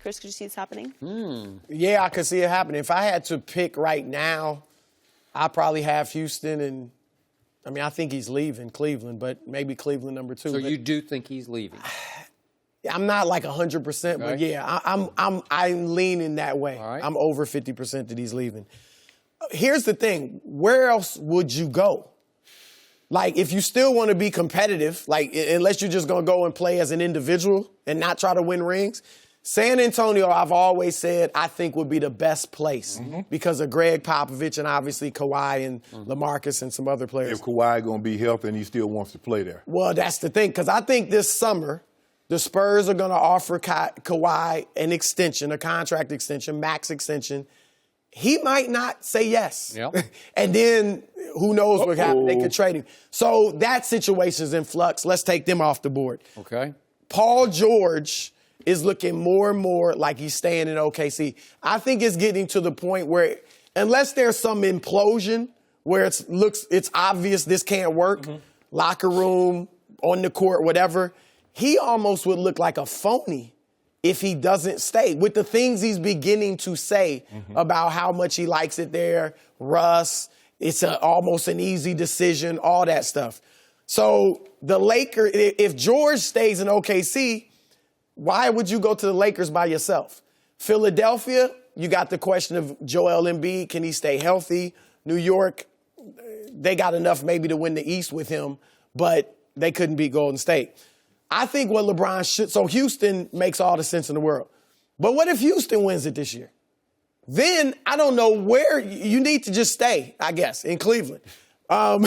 Chris, could you see this happening? Yeah, I could see it happening. If I had to pick right now, I'd probably have Houston and, I mean, I think he's leaving Cleveland, but maybe Cleveland number 2. So you do think he's leaving? I'm not like 100%, but yeah, I'm leaning that way. All right. I'm over 50% that he's leaving. Here's the thing. Where else would you go? Like, if you still want to be competitive, like, unless you're just going to go and play as an individual and not try to win rings, San Antonio, I've always said, I think would be the best place because of Greg Popovich and obviously Kawhi and LaMarcus and some other players. If Kawhi going to be healthy and he still wants to play there. Well, that's the thing, because I think this summer the Spurs are going to offer Kawhi an extension, a contract extension, max extension. He might not say yes. Yep. And then who knows what happens. They could trade him. So that situation's in flux. Let's take them off the board. Okay. Paul George is looking more and more like he's staying in OKC. I think it's getting to the point where, unless there's some implosion where it's obvious this can't work, locker room, on the court, whatever, he almost would look like a phony if he doesn't stay. With the things he's beginning to say about how much he likes it there, Russ, it's almost an easy decision, all that stuff. So the Lakers, if George stays in OKC, why would you go to the Lakers by yourself? Philadelphia, you got the question of Joel Embiid. Can he stay healthy? New York, they got enough maybe to win the East with him, but they couldn't beat Golden State. I think what LeBron should – so Houston makes all the sense in the world. But what if Houston wins it this year? Then I don't know where – you need to just stay, I guess, in Cleveland. What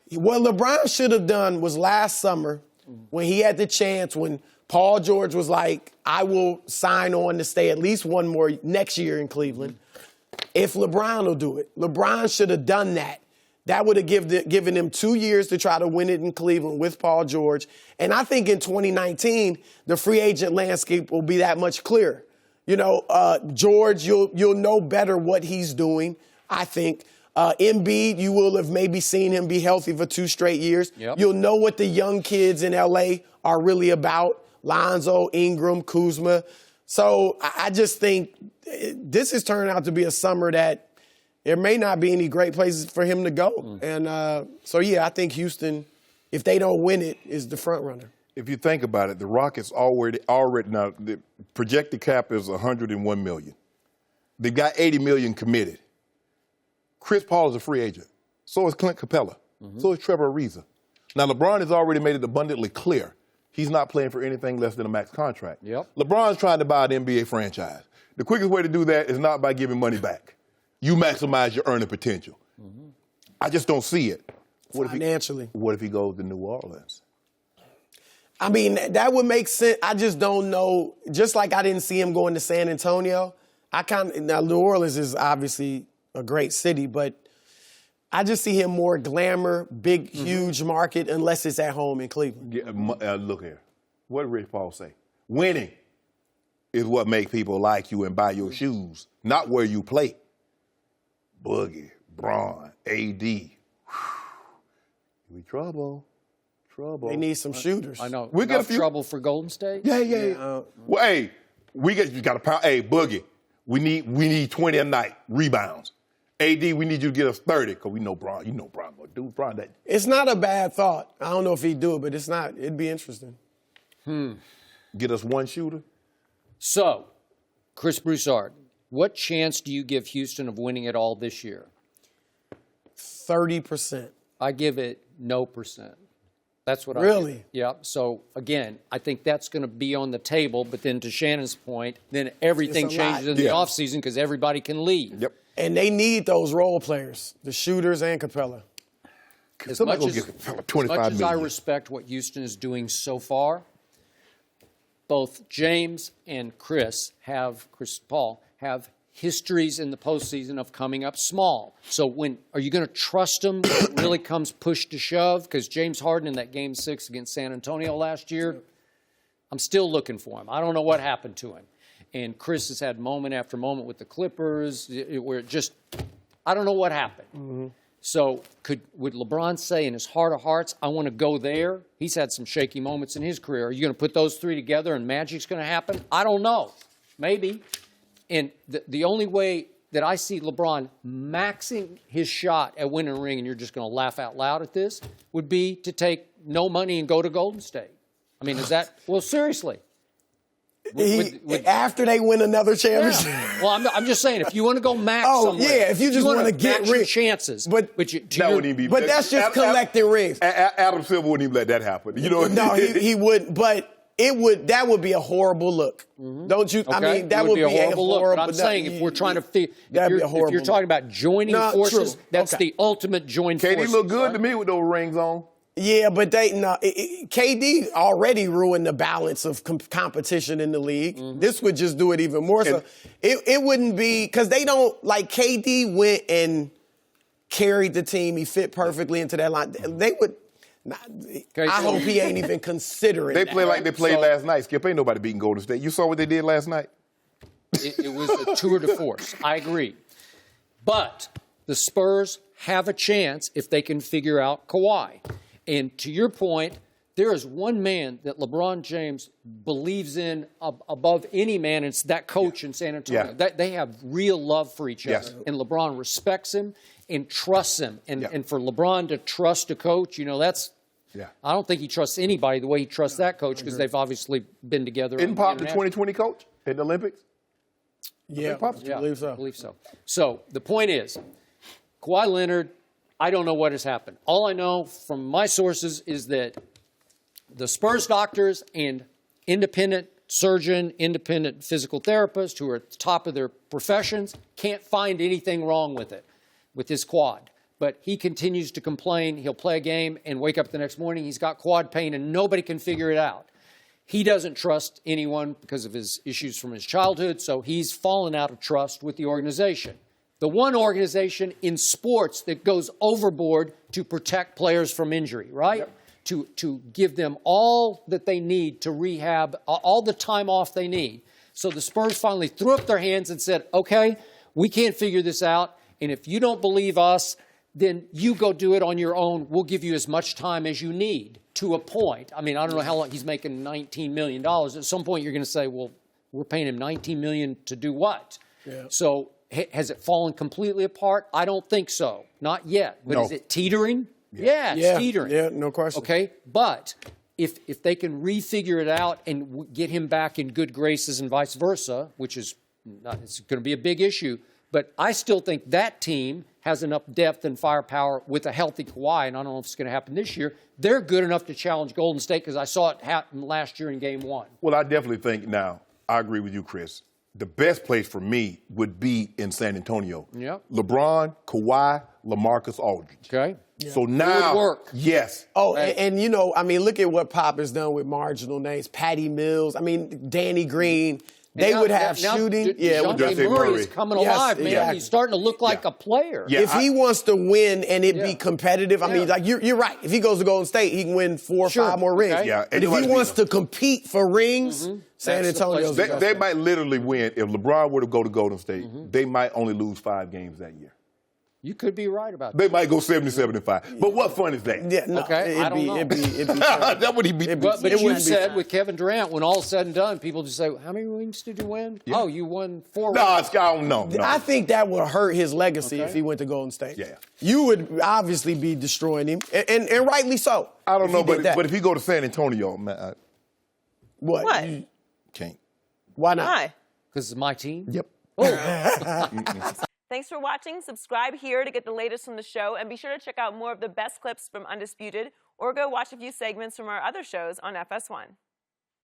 LeBron should have done was last summer when he had the chance, when Paul George was like, I will sign on to stay at least one more next year in Cleveland. If LeBron will do it. LeBron should have done that. That would have given him 2 years to try to win it in Cleveland with Paul George. And I think in 2019, the free agent landscape will be that much clearer. You know, George, you'll know better what he's doing, I think. Embiid, you will have maybe seen him be healthy for 2 straight years. Yep. You'll know what the young kids in L.A. are really about. Lonzo, Ingram, Kuzma. So I just think this has turned out to be a summer that there may not be any great places for him to go. And so, yeah, I think Houston, if they don't win it, is the front runner. If you think about it, the Rockets already now, the projected cap is $101 million. They've got $80 million committed. Chris Paul is a free agent. So is Clint Capella. So is Trevor Ariza. Now, LeBron has already made it abundantly clear he's not playing for anything less than a max contract. Yep. LeBron's trying to buy an NBA franchise. The quickest way to do that is not by giving money back. You maximize your earning potential. I just don't see it. Financially. What if he goes to New Orleans? I mean, that would make sense. I just don't know. Just like I didn't see him going to San Antonio, now New Orleans is obviously a great city, but I just see him more glamour, big, huge market, unless it's at home in Cleveland. Yeah, look here. What did Rich Paul say? Winning is what makes people like you and buy your shoes, not where you play. Boogie, Braun, AD. We trouble. They need some shooters. I know. We get a few trouble for Golden State? Yeah. Well, hey, you got to pound. Hey, Boogie, we need 20 a night rebounds. AD, we need you to get us 30 because we know Braun. You know Braun gonna do Braun that. It's not a bad thought. I don't know if he'd do it, but it's not. It'd be interesting. Get us one shooter. So, Chris Broussard, what chance do you give Houston of winning it all this year? 30%. I give it no percent. That's what Really? I give. Yeah. So, again, I think that's going to be on the table. But then to Shannon's point, then everything changes in the offseason because everybody can leave. Yep. And they need those role players, the shooters and Capella. As much as I million. respect what Houston is doing so far, both James and Chris Paul have histories in the postseason of coming up small. So are you going to trust them when it really comes push to shove? Because James Harden in that Game 6 against San Antonio last year, I'm still looking for him. I don't know what happened to him. And Chris has had moment after moment with the Clippers where it just, I don't know what happened. So would LeBron say in his heart of hearts, I want to go there? He's had some shaky moments in his career. Are you going to put those three together and magic's going to happen? I don't know. Maybe. And the only way that I see LeBron maxing his shot at winning a ring, and you're just going to laugh out loud at this, would be to take no money and go to Golden State. I mean, is that, well, seriously. After they win another championship. Yeah. Well, I'm just saying, if you want to go max somewhere. Yeah, if you just want to get your chances. But that's just collecting rings. Adam Silver wouldn't even let that happen. You know? No, he wouldn't. But that would be a horrible look. Mm-hmm. Don't you? Okay. I mean, that would be a horrible look. But I'm saying, if we're trying to if you're talking about joining forces, true. that's the ultimate join forces. KD look good to me with those rings on. Yeah, but KD already ruined the balance of competition in the league. Mm-hmm. This would just do it even more. So it wouldn't be, because they don't, like, KD went and carried the team. He fit perfectly into that line. They would. I hope he ain't even considering They play like they played last night. Skip, ain't nobody beating Golden State. You saw what they did last night? It was a tour de force. I agree. But the Spurs have a chance if they can figure out Kawhi. And to your point, there is one man that LeBron James believes in above any man, and it's that coach in San Antonio. Yeah. They have real love for each other. And LeBron respects him and trusts him. And for LeBron to trust a coach, that's I don't think he trusts anybody the way he trusts that coach, because they've obviously been together. Isn't Pop the 2020 coach in the Olympics? Yeah, I believe so. I believe so. So the point is, Kawhi Leonard, I don't know what has happened. All I know from my sources is that the Spurs doctors and independent surgeon, independent physical therapists who are at the top of their professions can't find anything wrong with his quad. But he continues to complain. He'll play a game and wake up the next morning. He's got quad pain and nobody can figure it out. He doesn't trust anyone because of his issues from his childhood, so he's fallen out of trust with the organization. The one organization in sports that goes overboard to protect players from injury, right? Yep. To give them all that they need to rehab, all the time off they need. So the Spurs finally threw up their hands and said, okay, we can't figure this out, and if you don't believe us, then you go do it on your own. We'll give you as much time as you need, to a point. I mean, I don't know how long he's making $19 million. At some point, you're going to say, well, we're paying him $19 million to do what? Yeah. So has it fallen completely apart? I don't think so. Not yet. But is it teetering? Yeah, it's teetering. Yeah, no question. Okay, but if they can refigure it out and get him back in good graces and vice versa, which is it's going to be a big issue, but I still think that team has enough depth and firepower with a healthy Kawhi, and I don't know if it's going to happen this year. They're good enough to challenge Golden State, because I saw it happen last year in Game 1. Well, I definitely think now, I agree with you, Chris. The best place for me would be in San Antonio. Yep. LeBron, Kawhi, LaMarcus Aldridge. Okay. Yeah. So now, it would work. Yes. Oh, and I mean, look at what Pop has done with marginal names. Patty Mills. I mean, Danny Green. They would have shooting. DeJounte Murray is coming alive, man. Exactly. He's starting to look like a player. Yeah, if he wants to win and it be competitive, I mean, like you're right. If he goes to Golden State, he can win 4 or 5 more rings. Okay. Yeah, but if he wants to compete for rings, San Antonio's the they might literally win. If LeBron were to go to Golden State, they might only lose 5 games that year. You could be right about that. They might go 77-5. But what fun is that? Yeah, no, okay, I don't know. It'd be that would be. But you said with Kevin Durant, when all is said and done, people just say, how many rings did you win? Yeah. Oh, you won 4 rings. No, no. I think that would hurt his legacy if he went to Golden State. Yeah. You would obviously be destroying him, and rightly so. I don't know, but if he go to San Antonio, man. What? Can't. Why not? Why? Because it's my team? Yep. Oh. Thanks for watching. Subscribe here to get the latest from the show, and be sure to check out more of the best clips from Undisputed, or go watch a few segments from our other shows on FS1.